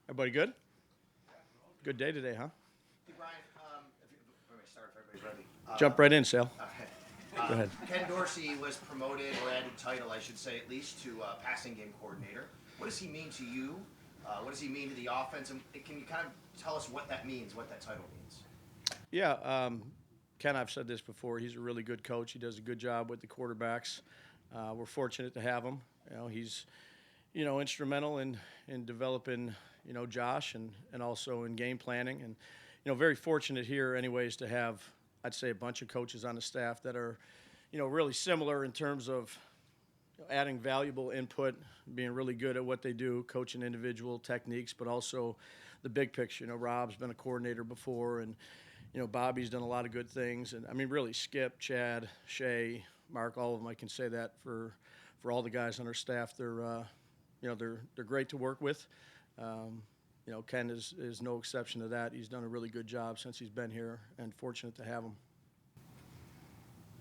Everybody good? Good day today, huh? Hey, Brian, let me start if everybody's ready. Jump right in, Sal. Okay. Go ahead. Ken Dorsey was promoted, or added title, I should say, at least to passing game coordinator. What does he mean to you? What does he mean to the offense? And can you kind of tell us what that means, what that title means? Yeah, Ken, I've said this before. He's a really good coach. He does a good job with the quarterbacks. We're fortunate to have him. He's instrumental in developing Josh and also in game planning and very fortunate here anyways to have, I'd say, a bunch of coaches on the staff that are really similar in terms of adding valuable input, being really good at what they do, coaching individual techniques, but also the big picture. Rob's been a coordinator before, and Bobby's done a lot of good things, and I mean really Skip, Chad, Shay, Mark, all of them. I can say that for all the guys on our staff. They're great to work with. Ken is no exception to that. He's done a really good job since he's been here, and fortunate to have him.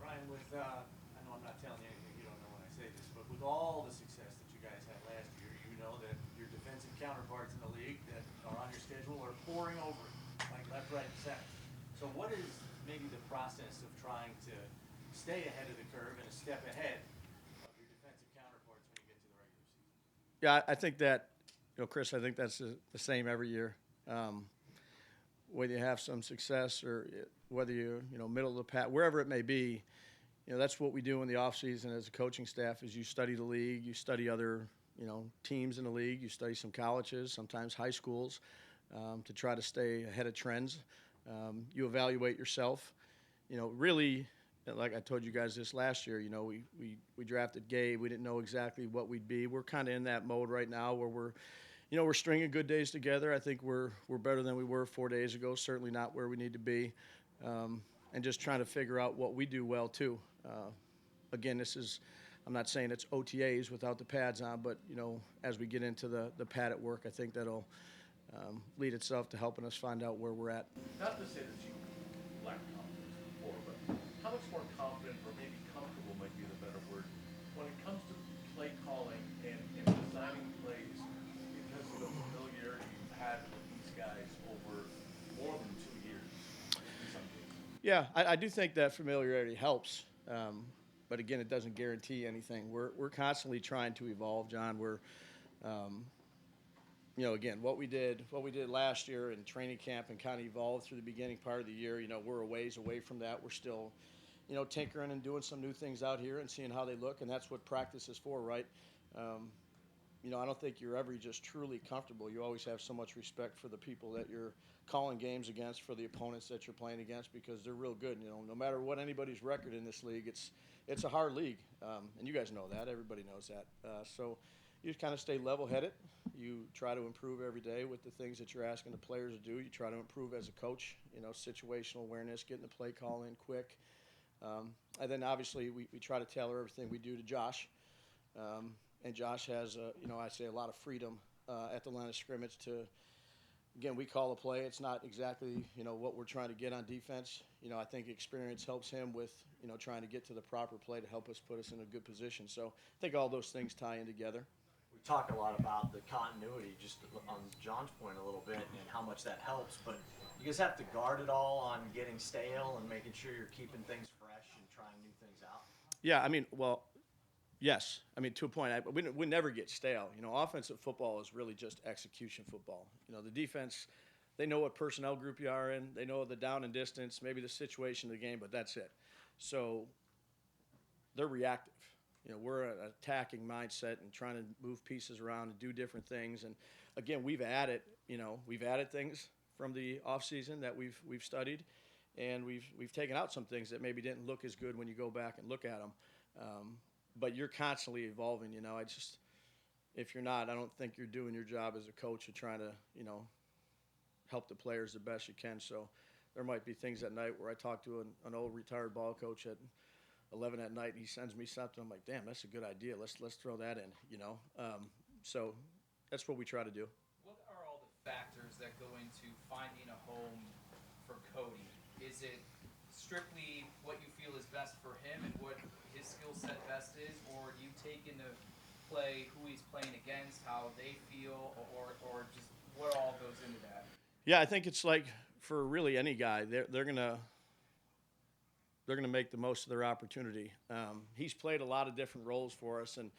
Brian, I know I'm not telling you anything you don't know when I say this, but with all the success that you guys had last year, you know that your defensive counterparts in the league that are on your schedule are pouring over it, like left, right, and center. So what is maybe the process of trying to stay ahead of the curve and a step ahead of your defensive counterparts when you get to the regular season? Yeah, I think that, Chris, I think that's the same every year. Whether you have some success or whether you're, middle of the pack, wherever it may be, that's what we do in the offseason as a coaching staff is you study the league, you study other, teams in the league, you study some colleges, sometimes high schools, to try to stay ahead of trends. You evaluate yourself. Really, like I told you guys this last year, we drafted Gabe. We didn't know exactly what we'd be. We're kind of in that mode right now where we're stringing good days together. I think we're better than we were 4 days ago. Certainly not where we need to be, and just trying to figure out what we do well too. Again, I'm not saying it's OTAs without the pads on, but as we get into the pad at work, I think that'll lead itself to helping us find out where we're at. Not to say that you lacked confidence before, but how much more confident or maybe comfortable might be the better word when it comes to play calling and designing plays because of the familiarity you've had with these guys over more than 2 years in some cases? Yeah, I do think that familiarity helps, but again, it doesn't guarantee anything. We're constantly trying to evolve, John. Again, what we did last year in training camp and kind of evolved through the beginning part of the year. We're a ways away from that. We're still, tinkering and doing some new things out here and seeing how they look, and that's what practice is for, right? I don't think you're ever just truly comfortable. You always have so much respect for the people that you're calling games against, for the opponents that you're playing against, because they're real good. No matter what anybody's record in this league, it's a hard league, and you guys know that. Everybody knows that. So you just kind of stay level-headed. You try to improve every day with the things that you're asking the players to do. You try to improve as a coach, situational awareness, getting the play call in quick. And then obviously we try to tailor everything we do to Josh. And Josh has, I'd say a lot of freedom at the line of scrimmage to, again, we call a play. It's not exactly, what we're trying to get on defense. I think experience helps him with, trying to get to the proper play to help us put us in a good position. So I think all those things tie in together. We talk a lot about the continuity, just on John's point a little bit, and how much that helps. But you guys have to guard it all on getting stale and making sure you're keeping things fresh and trying new things out. Yeah, yes. To a point, we never get stale. Offensive football is really just execution football. The defense, they know what personnel group you are in. They know the down and distance, maybe the situation of the game, but that's it. So they're reactive. We're an attacking mindset and trying to move pieces around and do different things. And again, we've added things from the offseason that we've studied, and we've taken out some things that maybe didn't look as good when you go back and look at them. But you're constantly evolving. If you're not, I don't think you're doing your job as a coach of trying to, help the players the best you can. So there might be things at night where I talk to an old retired ball coach at 11 at night, and he sends me something. I'm like, damn, that's a good idea. Let's throw that in, So that's what we try to do. What are all the factors that go into finding a home for Cody? Is it strictly what you feel is best for him and what his skill set best is, or do you take into play who he's playing against, how they feel, or just what all Yeah, I think it's like for really any guy, they're gonna make the most of their opportunity. He's played a lot of different roles for us, and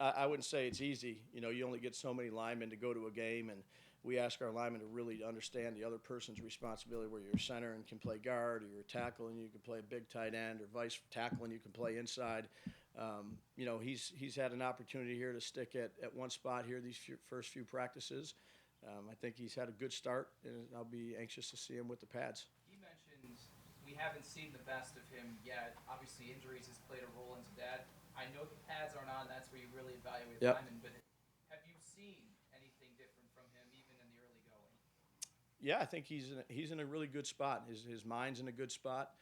I wouldn't say it's easy. You know, you only get so many linemen to go to a game, and we ask our linemen to really understand the other person's responsibility, where you're a center and can play guard, or you're a tackle and you can play a big tight end, or vice tackle and you can play inside. You know, he's had an opportunity here to stick at one spot here these first few practices. I think he's had a good start, and I'll be anxious to see him with the pads. He mentioned we haven't seen the best of him yet. Obviously, injuries has played a role into that. I know the pads aren't on. That's where you really evaluate Yep. linemen. But have you seen anything different from him, even in the early going? Yeah, I think he's in a really good spot. His mind's in a good spot.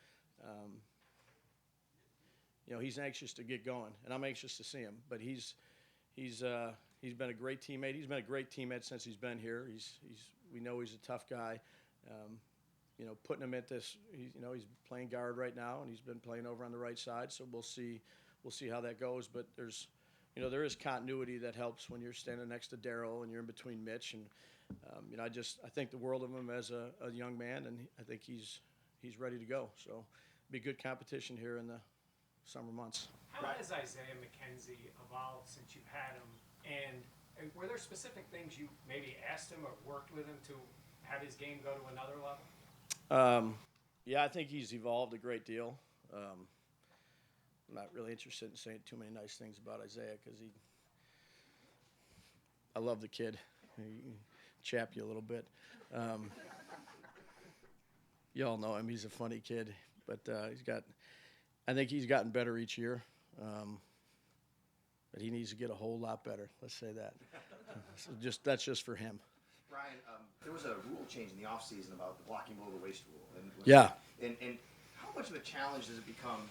You know, he's anxious to get going, and I'm anxious to see him. But he's been a great teammate. He's been a great teammate since he's been here. We know he's a tough guy. You know, putting him at this, he's playing guard right now, and he's been playing over on the right side. So we'll see how that goes. But there is continuity that helps when you're standing next to Darryl and you're in between Mitch. And you know, I think the world of him as a young man, and I think he's ready to go. So be good competition here in the summer months. How has Isaiah McKenzie evolved since you've had him? And were there specific things you maybe asked him or worked with him to have his game go to another level? Yeah, I think he's evolved a great deal. I'm not really interested in saying too many nice things about Isaiah because I love the kid. He can chap you a little bit. You all know him. He's a funny kid, but I think he's gotten better each year. But he needs to get a whole lot better. Let's say that. So that's just for him. Brian, there was a rule change in the offseason about the blocking below the waist rule. Yeah. And how much of a challenge does it become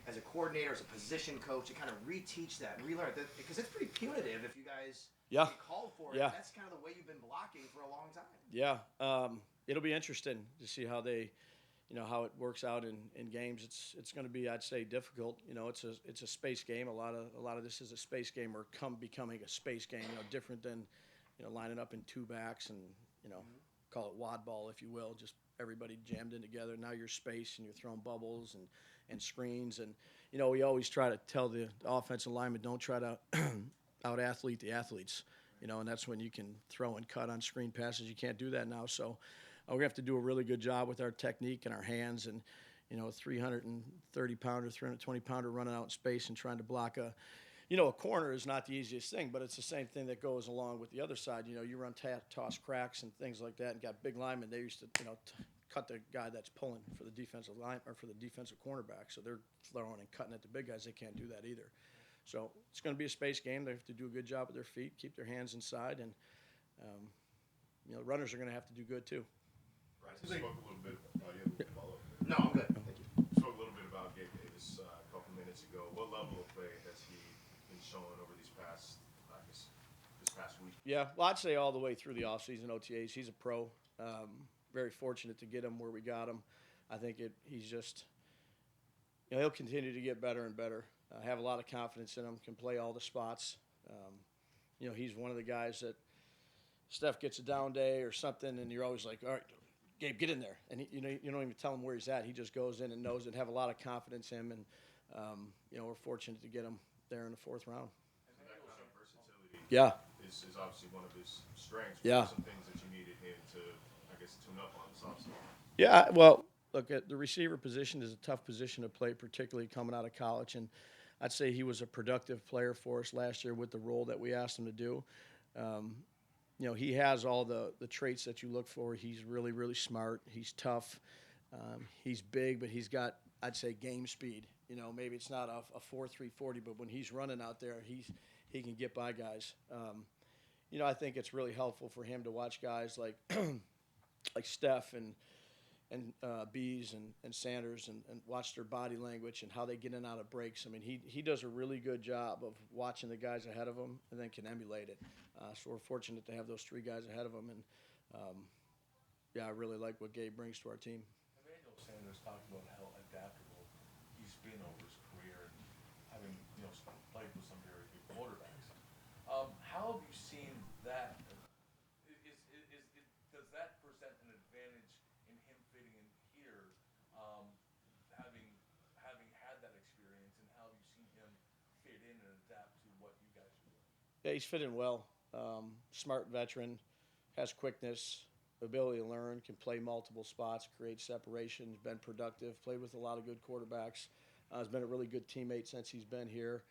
as a coordinator, as a position coach, to kind of reteach that and relearn it? Because it's pretty punitive if you guys get called for it. Yeah. That's kind of the way you've been blocking for a long time. Yeah. It'll be interesting to see how how it works out in games. It's going to be, I'd say, difficult. You know, it's a space game. A lot of this is a space game, or becoming a space game. You know, different than lining up in two backs and call it wad ball, if you will, just everybody jammed in together. Now you're space and you're throwing bubbles and screens, and we always try to tell the offensive linemen, don't try to out athlete the athletes. And that's when you can throw and cut on screen passes. You can't do that now, so. We have to do a really good job with our technique and our hands, and a 330-pounder, 320-pounder running out in space and trying to block a corner is not the easiest thing, but it's the same thing that goes along with the other side. You run toss cracks and things like that, and got big linemen. They used to cut the guy that's pulling for the defensive line or for the defensive cornerback, so they're throwing and cutting at the big guys. They can't do that either. So it's going to be a space game. They have to do a good job with their feet, keep their hands inside, and runners are going to have to do good too. Right, you spoke a little bit about you. No, I'm good. Thank you. Spoke a little bit about Gabe Davis a couple minutes ago. What level of play has he been showing over this past week? Yeah, well, I'd say all the way through the offseason OTAs. He's a pro. Very fortunate to get him where we got him. I think he's just, he'll continue to get better and better. I have a lot of confidence in him. Can play all the spots. He's one of the guys that Steph gets a down day or something, and you're always like, all right, Gabe, get in there. And you don't even tell him where he's at. He just goes in and knows it. Have a lot of confidence in him, and we're fortunate to get him there in the fourth round. And that kind of versatility is obviously one of his strengths. Yeah. Some things that you needed him to, I guess, tune up on this offseason. Yeah, well, look, at the receiver position is a tough position to play, particularly coming out of college. And I'd say he was a productive player for us last year with the role that we asked him to do. He has all the traits that you look for. He's really, really smart. He's tough. He's big, but he's got, I'd say, game speed. Maybe it's not a 4.3 40, but when he's running out there, he can get by guys. I think it's really helpful for him to watch guys like like Steph and Bees and Sanders and watch their body language and how they get in and out of breaks. I mean, he does a really good job of watching the guys ahead of him and then can emulate it. So we're fortunate to have those three guys ahead of him. And, I really like what Gabe brings to our team. Emmanuel Sanders talked about how adaptable he's been over his career and having, played with some very good quarterbacks. How have you seen that? Does that present an Yeah, he's fit in well. Smart veteran, has quickness, ability to learn, can play multiple spots, create separation, been productive, played with a lot of good quarterbacks. Has been a really good teammate since he's been here.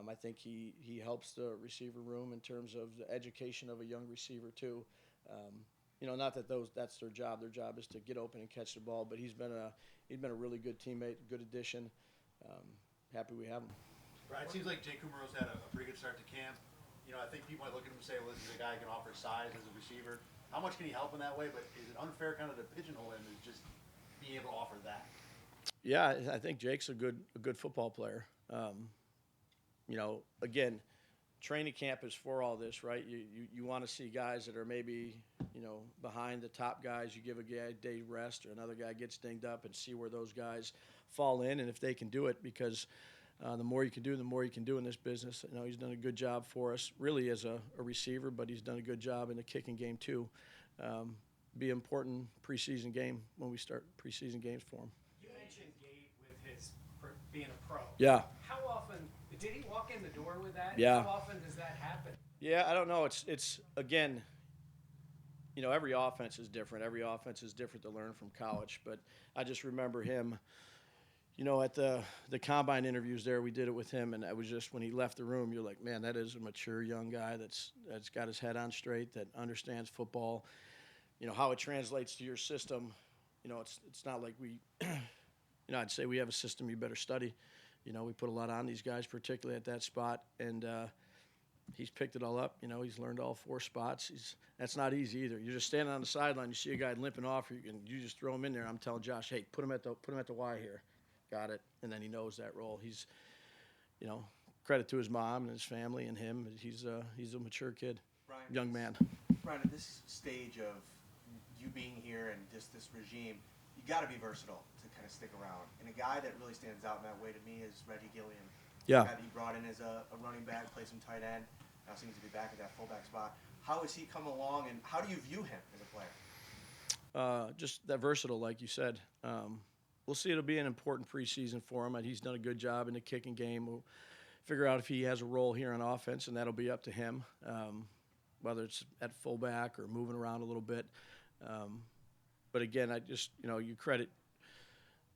I think he helps the receiver room in terms of the education of a young receiver too. Not that that's their job. Their job is to get open and catch the ball. But he's been a really good teammate, good addition. Happy we have him. Brian, it seems like Jake Kumero's had a pretty good start to camp. I think people might look at him and say, well, this is a guy who can offer size as a receiver. How much can he help in that way? But is it unfair kind of to pigeonhole him as just being able to offer that? Yeah, I think Jake's a good football player. Again, training camp is for all this, right? You want to see guys that are maybe, behind the top guys. You give a guy a day rest or another guy gets dinged up and see where those guys fall in and if they can do it because the more you can do, the more you can do in this business. He's done a good job for us, really as a receiver, but he's done a good job in the kicking game too. Be an important preseason game when we start preseason games for him. You mentioned Gabe with his being a pro. Yeah. How often did he walk in the door with that? Yeah. How often does that happen? Yeah, I don't know. It's again, every offense is different. Every offense is different to learn from college. But I just remember him, at the combine interviews there, we did it with him, and I was just when he left the room, you're like, man, that is a mature young guy that's got his head on straight, that understands football. How it translates to your system. It's not like we, I'd say we have a system you better study. We put a lot on these guys, particularly at that spot, and he's picked it all up. He's learned all 4 spots. That's not easy either. You're just standing on the sideline, you see a guy limping off, and you just throw him in there. I'm telling Josh, hey, put him at the Y here. Got it, and then he knows that role. He's, credit to his mom and his family and him. He's a mature kid, young man. Brian, at this stage of you being here and just this regime, you got to be versatile to kind of stick around. And a guy that really stands out in that way to me is Reggie Gilliam. Yeah. The guy that you brought in as a running back, plays some tight end, now seems to be back at that fullback spot. How has he come along, and how do you view him as a player? Just that versatile, like you said. We'll see. It'll be an important preseason for him. He's done a good job in the kicking game. We'll figure out if he has a role here on offense, and that'll be up to him, whether it's at fullback or moving around a little bit. But again, I just, you credit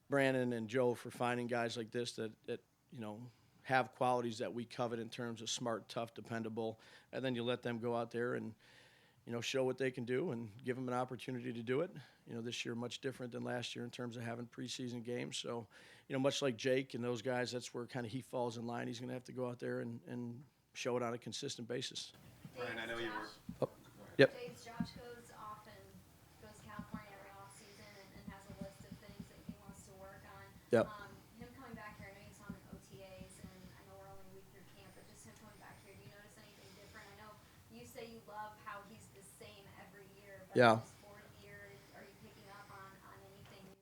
Brandon and Joe for finding guys like this that have qualities that we covet in terms of smart, tough, dependable, and then you let them go out there and, show what they can do and give them an opportunity to do it. This year much different than last year in terms of having preseason games. So, much like Jake and those guys, that's where kind of he falls in line. He's going to have to go out there and show it on a consistent basis. Brian, I know you were. Oh, yep. Dave's Josh goes to California every off season and has a list of things that he wants to work on. Yep. Him coming back here, I know you saw him in OTAs, and I know we're only a week through camp, but just him coming back here, do you notice anything different? I know you say you love how he's the same every year, but Yeah. in his 4th year, are you picking up on anything new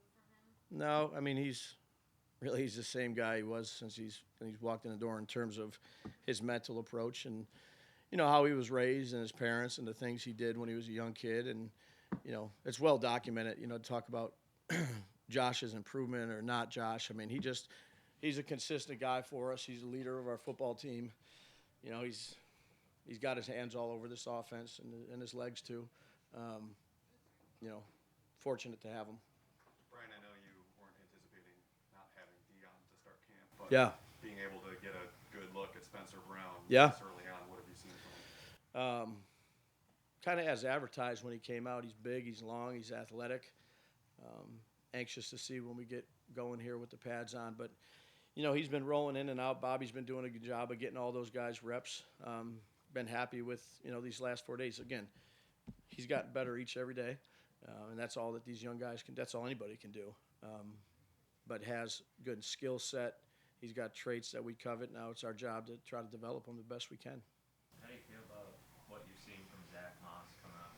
from him? No, I mean he's the same guy he was since he's walked in the door in terms of his mental approach and how he was raised and his parents and the things he did when he was a young kid, and it's well documented. To talk about Josh's improvement or not Josh. I mean he's a consistent guy for us. He's the leader of our football team. He's got his hands all over this offense and his legs too. Fortunate to have him. Brian, I know you weren't anticipating not having Dion to start camp, but Yeah. being able to get a good look at Spencer Brown Yeah. this early on, what have you seen from him? Kind of as advertised when he came out. He's big, he's long, he's athletic. Anxious to see when we get going here with the pads on. But, he's been rolling in and out. Bobby's been doing a good job of getting all those guys reps. Been happy with, these last 4 days. Again, he's gotten better every day. And that's all that these young guys can, that's all anybody can do. But has good skill set. He's got traits that we covet. Now it's our job to try to develop them the best we can. How do you feel about what you've seen from Zach Moss coming out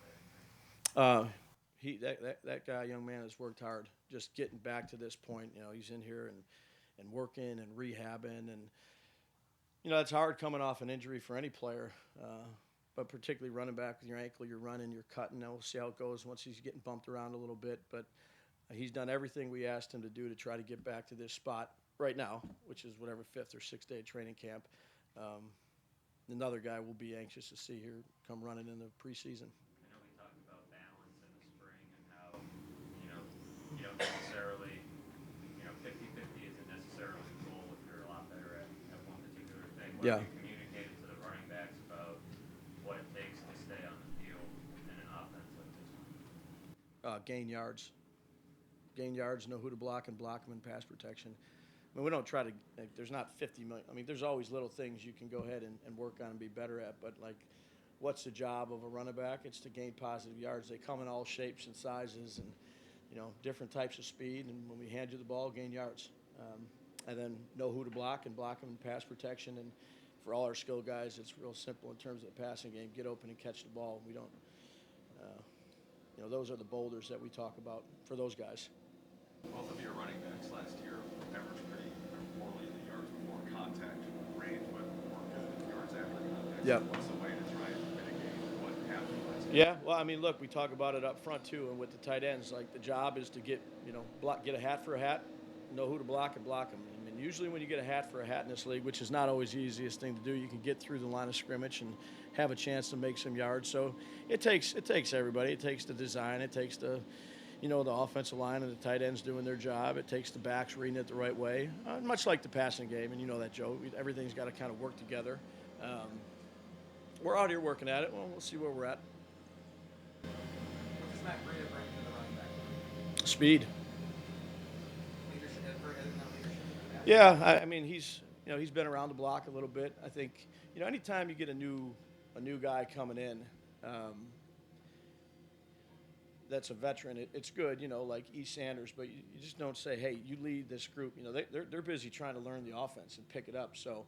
of that? That guy, young man, has worked hard. Just getting back to this point, he's in here and working and rehabbing, and it's hard coming off an injury for any player, but particularly running back with your ankle, you're running, you're cutting. Now we'll see how it goes once he's getting bumped around a little bit, but he's done everything we asked him to do to try to get back to this spot right now, which is whatever 5th or 6th day of training camp. another guy we'll be anxious to see here come running in the preseason. I know we talked about balance in the spring and how, you don't necessarily, 50-50 isn't necessarily the goal if you're a lot better at one particular thing. What Yeah. have you communicated to the running backs about what it takes to stay on the field in an offense like this one? Gain yards. Gain yards, know who to block and block them in pass protection. I mean, we don't try to, like, there's not 50 million. I mean, there's always little things you can go ahead and work on and be better at. But, like, what's the job of a running back? It's to gain positive yards. They come in all shapes and sizes and, different types of speed. And when we hand you the ball, gain yards. And then know who to block and block them in pass protection. And for all our skill guys, it's real simple in terms of the passing game. Get open and catch the ball. We don't, those are the boulders that we talk about for those guys. Both of your running backs last year averaged pretty poorly in the yards before contact range, but more good in yards after contact. Yep. So what's the way to try and mitigate what happened last year? Yeah, well, I mean, look, we talk about it up front too, and with the tight ends, like the job is to get a hat for a hat, know who to block and block them. I mean, usually when you get a hat for a hat in this league, which is not always the easiest thing to do, you can get through the line of scrimmage and have a chance to make some yards. So it takes everybody. It takes the design. It takes the the offensive line and the tight ends doing their job. It takes the backs reading it the right way, much like the passing game. And you know that, Joe. Everything's got to kind of work together. We're out here working at it. Well, we'll see where we're at. What does Matt Breida bring to the running back? Speed. Leadership, leadership. Yeah, I mean, he's been around the block a little bit. I think anytime you get a new guy coming in, that's a veteran. It's good, like E. Sanders, but you just don't say, hey, you lead this group. They're busy trying to learn the offense and pick it up. So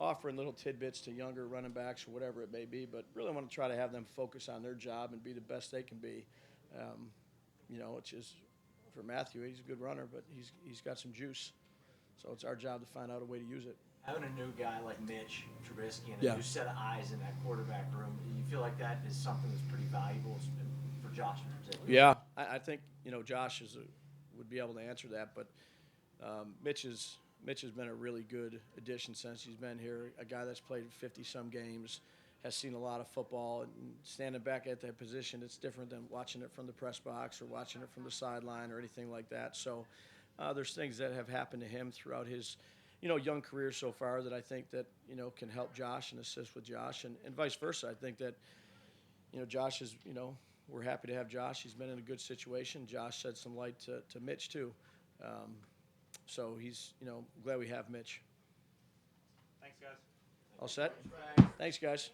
offering little tidbits to younger running backs or whatever it may be, but really want to try to have them focus on their job and be the best they can be. It's just for Matthew, he's a good runner, but he's got some juice. So it's our job to find out a way to use it. Having a new guy like Mitch Trubisky and Yeah. a new set of eyes in that quarterback room, do you feel like that is something that's pretty valuable for Josh in particular? Yeah, I think Josh would be able to answer that, but Mitch has been a really good addition since he's been here. A guy that's played 50-some games, has seen a lot of football, and standing back at that position, it's different than watching it from the press box or watching it from the sideline or anything like that. So there's things that have happened to him throughout his young career so far that I think that can help Josh and assist with Josh, and vice versa. I think that Josh is we're happy to have Josh. He's been in a good situation. Josh shed some light to Mitch too. So he's, glad we have Mitch. Thanks, guys. All set? Thanks, guys.